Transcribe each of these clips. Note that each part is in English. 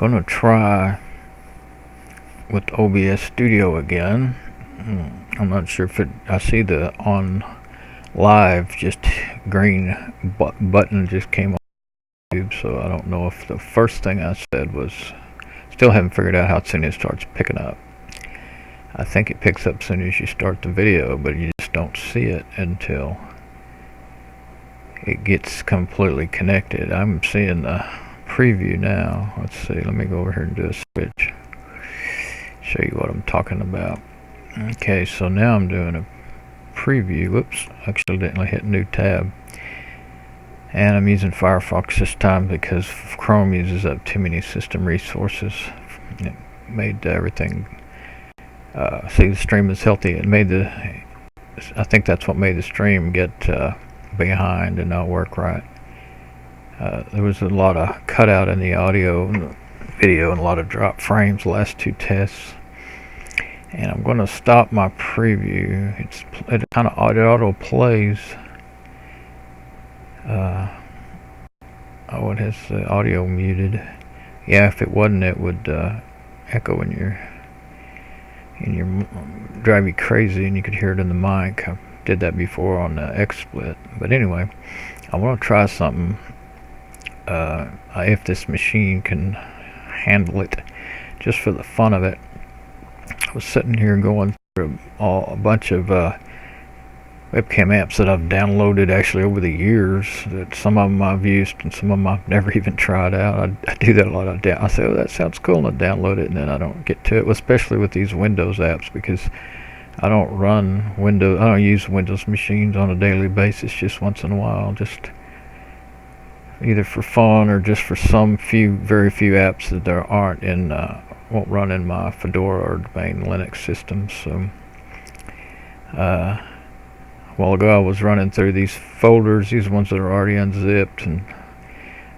Gonna try with OBS Studio again. I'm not sure if I see the on live just green button just came on YouTube, so I don't know if the first thing I said was, still haven't figured out how soon it starts picking up. I think it picks up as soon as you start the video, but you just don't see it until it gets completely connected. I'm seeing the preview now. Let's see, let me go over here and do a switch, show you what I'm talking about. Okay, so now I'm doing a preview. Whoops, accidentally hit new tab, and I'm using Firefox this time because Chrome uses up too many system resources. It made everything see, the stream is healthy. It made I think that's what made the stream get behind and not work right. There was a lot of cutout in the audio and the video and a lot of drop frames the last two tests. And I'm going to stop my preview. It kind of auto plays. Oh, it has the audio muted. Yeah, if it wasn't, it would echo in your drive you crazy, and you could hear it in the mic. I did that before on the XSplit. But anyway, I want to try something. If this machine can handle it, just for the fun of it. I was sitting here going through a bunch of webcam apps that I've downloaded actually over the years. That some of them I've used and some of them I've never even tried out. I do that a lot. I say, oh, that sounds cool, and I download it, and then I don't get to it. Especially with these Windows apps, because I don't run Windows. I don't use Windows machines on a daily basis. Just once in a while, just either for fun or just for very few apps that there aren't in won't run in my Fedora or main Linux system. So a while ago I was running through these folders, these ones that are already unzipped, and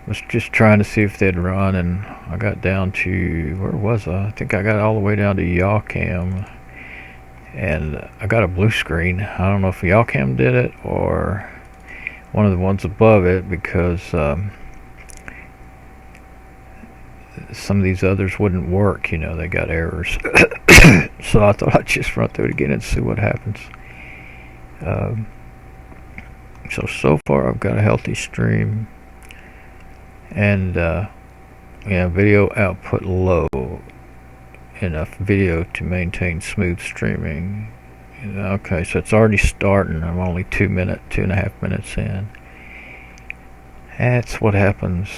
was just trying to see if they'd run, and I got down to, where was I? I think I got all the way down to Yawcam, and I got a blue screen. I don't know if Yawcam did it or one of the ones above it, because some of these others wouldn't work, they got errors. So I thought I'd just run through it again and see what happens. So far I've got a healthy stream, and video output low, enough video to maintain smooth streaming. Okay, so it's already starting. I'm only 2.5 minutes in. That's what happens.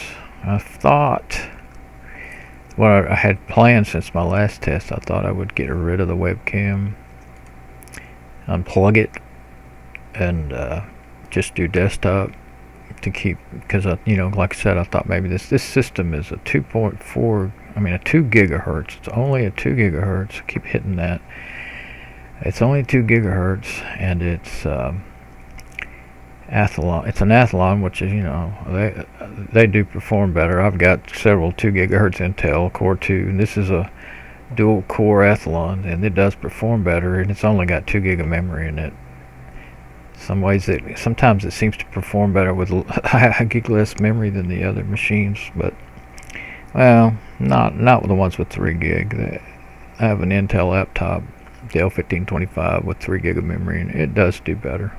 I thought, what I had planned since my last test, I thought I would get rid of the webcam, unplug it, and just do desktop to keep, because like I said, I thought maybe this system is a 2 gigahertz. It's only a 2 gigahertz. I keep hitting that. It's only 2 gigahertz, and it's Athlon. It's an Athlon, which is, they do perform better. I've got several 2 gigahertz Intel Core 2, and this is a dual core Athlon, and it does perform better, and it's only got 2 gig of memory in it. Sometimes it seems to perform better with a gig less memory than the other machines, but not with the ones with 3 gig. I have an Intel laptop, the L1525, with 3 gig of memory, and it does do better.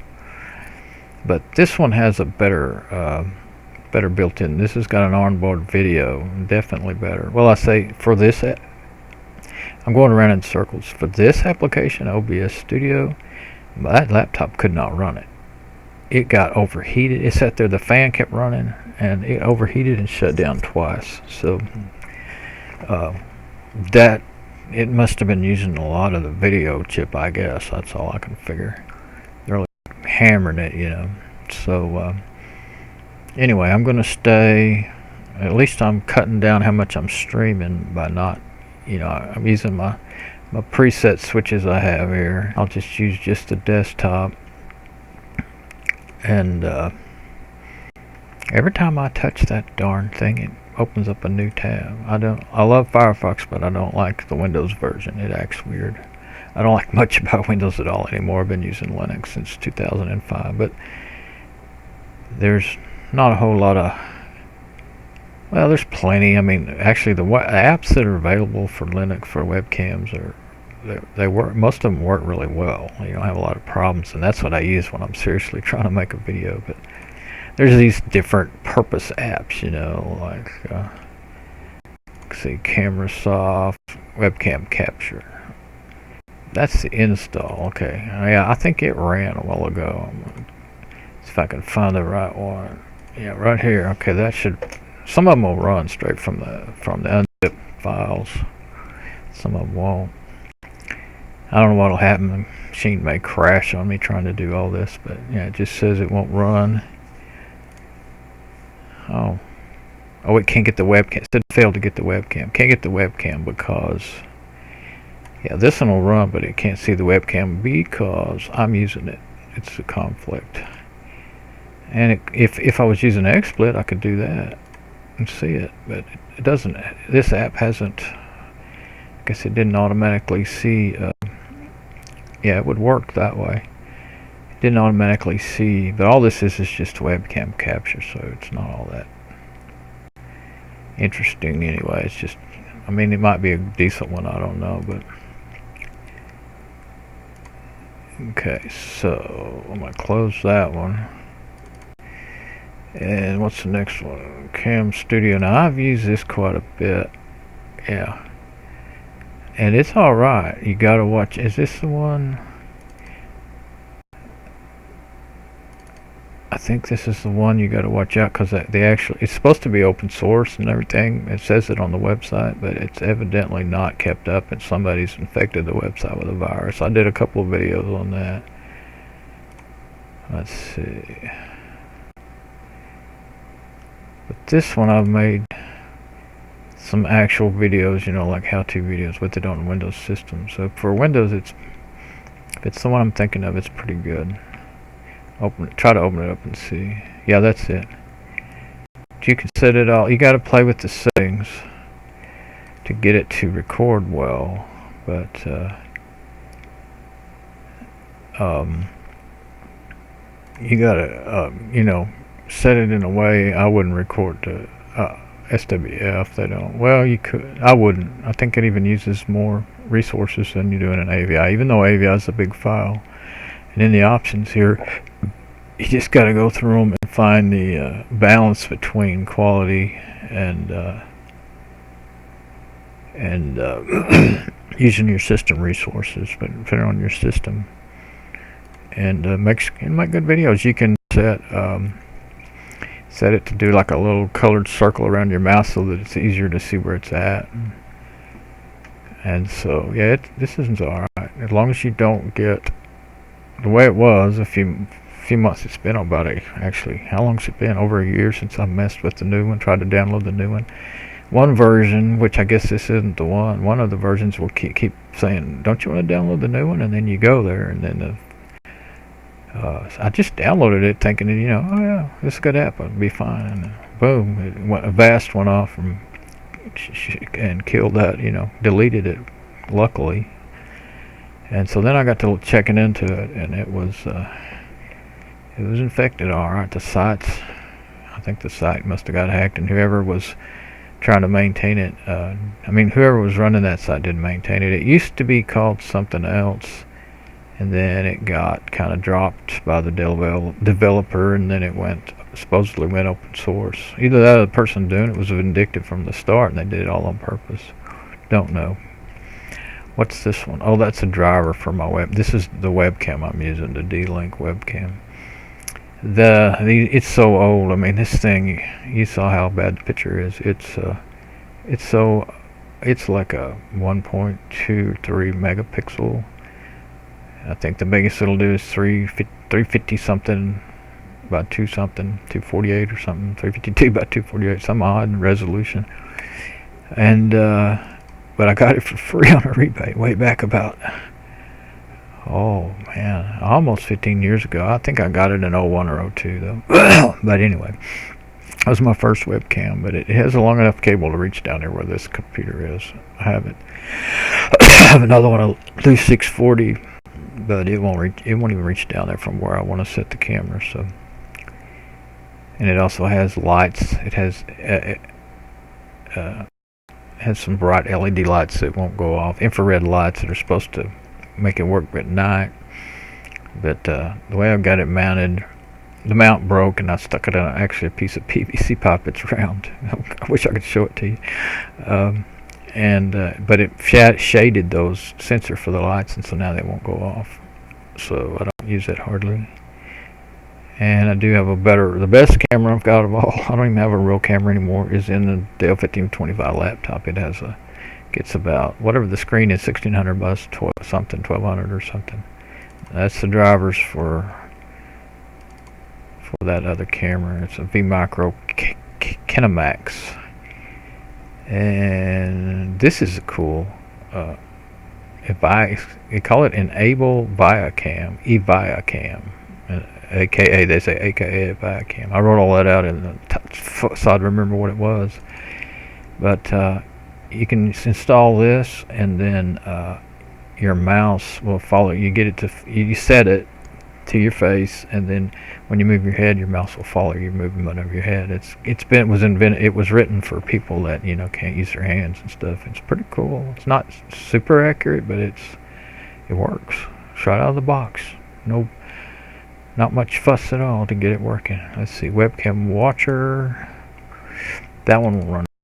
But this one has a better built-in. This has got an onboard video, definitely better. Well, I say for this, I'm going around in circles. For this application, OBS Studio, that laptop could not run it. It got overheated. It sat there, the fan kept running, and it overheated and shut down twice. So it must have been using a lot of the video chip, I guess. That's all I can figure. They're like hammering it, So anyway, I'm going to stay. At least I'm cutting down how much I'm streaming by not, I'm using my preset switches I have here. I'll just use just the desktop, and every time I touch that darn thing, it opens up a new tab. I love Firefox, but I don't like the Windows version. It acts weird. I don't like much about Windows at all anymore. I've been using Linux since 2005, but there's not a whole lot of Well, there's plenty. I mean, actually, the apps that are available for Linux for webcams are they work. Most of them work really well. You don't have a lot of problems, and that's what I use when I'm seriously trying to make a video. But there's these different purpose apps, like see, CameraSoft, webcam capture. That's the install. Okay, yeah, I think it ran a while ago. I'm gonna see if I can find the right one. Yeah, right here. Okay, that should. Some of them will run straight from the unzip files. Some of them won't. I don't know what'll happen. The machine may crash on me trying to do all this, but yeah, it just says it won't run. Oh, it can't get the webcam. It said failed to get the webcam. Can't get the webcam because yeah, this one will run, but it can't see the webcam because I'm using it. It's a conflict. And if I was using XSplit, I could do that and see it, but it doesn't. This app hasn't. I guess it didn't automatically see. Yeah, it would work that way. It didn't automatically see, but all this is just webcam capture, so it's not all that interesting anyway. It's just, I mean, it might be a decent one. I don't know, but okay. So I'm gonna close that one. And what's the next one? Cam Studio. Now I've used this quite a bit. Yeah. And it's alright. You gotta watch. Is this the one? I think this is the one you gotta watch out because they actually, it's supposed to be open source and everything. It says it on the website, but it's evidently not kept up and somebody's infected the website with a virus. I did a couple of videos on that. Let's see. But this one I've made some actual videos, like how-to videos with it on the Windows system. So for Windows, if it's the one I'm thinking of, it's pretty good. Try to open it up and see. Yeah, that's it. You can set it all. You got to play with the settings to get it to record well, but you got to set it in a way. I wouldn't record to SWF. They don't. Well, you could. I wouldn't. I think it even uses more resources than you do in an AVI, even though AVI is a big file. And in the options here, you just got to go through them and find the balance between quality and using your system resources, but depending on your system, and make good videos. You can set it to do like a little colored circle around your mouse so that it's easier to see where it's at. And so yeah, this isn't alright as long as you don't get the way it was a few months. It's been about actually, how long's it been? Over a year since I messed with the new one, tried to download the new one. One version, which I guess this isn't the one of the versions will keep saying, don't you want to download the new one? And then you go there, and then I just downloaded it thinking, oh yeah, this is a good app, it'll be fine. And boom, Avast went off and killed that, deleted it, luckily. And so then I got to checking into it, and it was infected. All right, I think the site must have got hacked, and whoever was trying to maintain it, whoever was running that site didn't maintain it. It used to be called something else, and then it got kind of dropped by the developer, and then it supposedly went open source. Either that or the person doing it was vindictive from the start, and they did it all on purpose. Don't know. What's this one? Oh, that's a driver for my web. This is the webcam I'm using, the D-Link webcam. It's so old. I mean, this thing, you saw how bad the picture is. It's like a 1.23 megapixel. I think the biggest it'll do is 350 something by 2 something, 248 or something, 352 by 248, some odd resolution. And but I got it for free on a rebate way back about, oh man, almost 15 years ago. I think I got it in 01 or 02 though. But anyway, that was my first webcam, but it has a long enough cable to reach down there where this computer is. I have it. I have another one, a Blue 640, but it won't even reach down there from where I want to set the camera. So, and it also has lights. It has has some bright LED lights that won't go off, infrared lights that are supposed to make it work at night. But the way I've got it mounted, the mount broke, and I stuck it on actually a piece of PVC pipe that's round. I wish I could show it to you. But it shaded those sensor for the lights, and so now they won't go off. So I don't use that hardly. And I do have the best camera I've got of all. I don't even have a real camera anymore. Is in the Dell 1525 laptop. It gets about whatever the screen is, 1600 by 1200 or something. That's the drivers for that other camera. It's a V-Micro Kinemax, and this is cool. They call it Enable Viacam, eViacam, aka they say AKA Viacam. I wrote all that out in the so I'd remember what it was. But you can install this, and then your mouse will follow. You get it to you set it to your face, and then when you move your head, your mouse will follow your movement of your head. It was written for people that can't use their hands and stuff. It's pretty cool. It's not super accurate, but it works. It's right out of the box. Not much fuss at all to get it working. Let's see, webcam watcher. That one will run